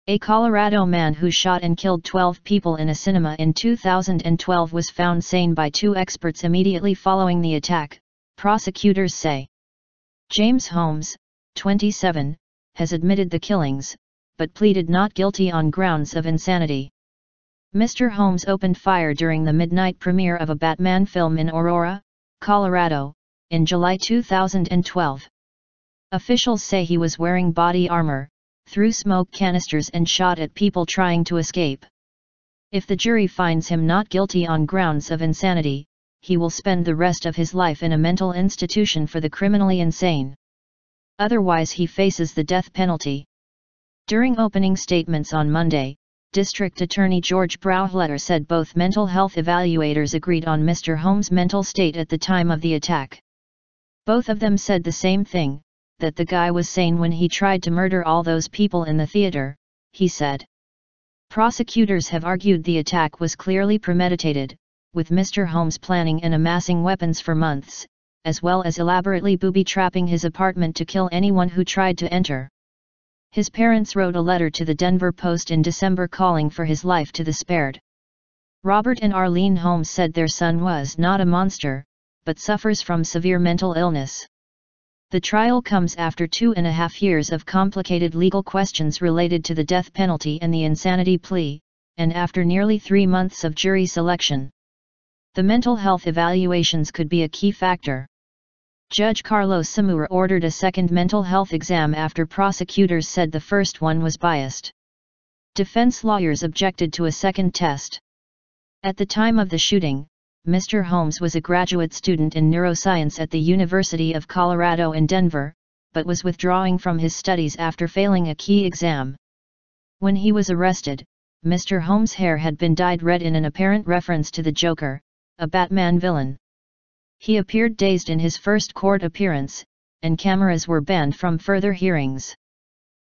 A Colorado man who shot and killed 12 people in a cinema in 2012 was found sane by 2 experts immediately following the attack, prosecutors say. James Holmes, 27, has admitted the killings, but pleaded not guilty on grounds of insanity. Mr. Holmes opened fire during the midnight premiere of a Batman film in Aurora, Colorado, in July 2012. Officials say he was wearing body armor, threw smoke canisters and shot at people trying to escape. If the jury finds him not guilty on grounds of insanity, he will spend the rest of his life in a mental institution for the criminally insane. Otherwise he faces the death penalty. During opening statements on Monday, District Attorney George Brauchler said both mental health evaluators agreed on Mr. Holmes' mental state at the time of the attack. Both of them said the same thing, that the guy was sane when he tried to murder all those people in the theater, he said. Prosecutors have argued the attack was clearly premeditated, with Mr. Holmes planning and amassing weapons for months, as well as elaborately booby-trapping his apartment to kill anyone who tried to enter. His parents wrote a letter to the Denver Post in December calling for his life to be spared. Robert and Arlene Holmes said their son was not a monster, but suffers from severe mental illness. The trial comes after 2.5 years of complicated legal questions related to the death penalty and the insanity plea, and after nearly 3 months of jury selection. The mental health evaluations could be a key factor. Judge Carlos Samura ordered a second mental health exam after prosecutors said the first one was biased. Defense lawyers objected to a second test. At the time of the shooting, Mr. Holmes was a graduate student in neuroscience at the University of Colorado in Denver, but was withdrawing from his studies after failing a key exam. When he was arrested, Mr. Holmes' hair had been dyed red in an apparent reference to the Joker, a Batman villain. He appeared dazed in his first court appearance, and cameras were banned from further hearings.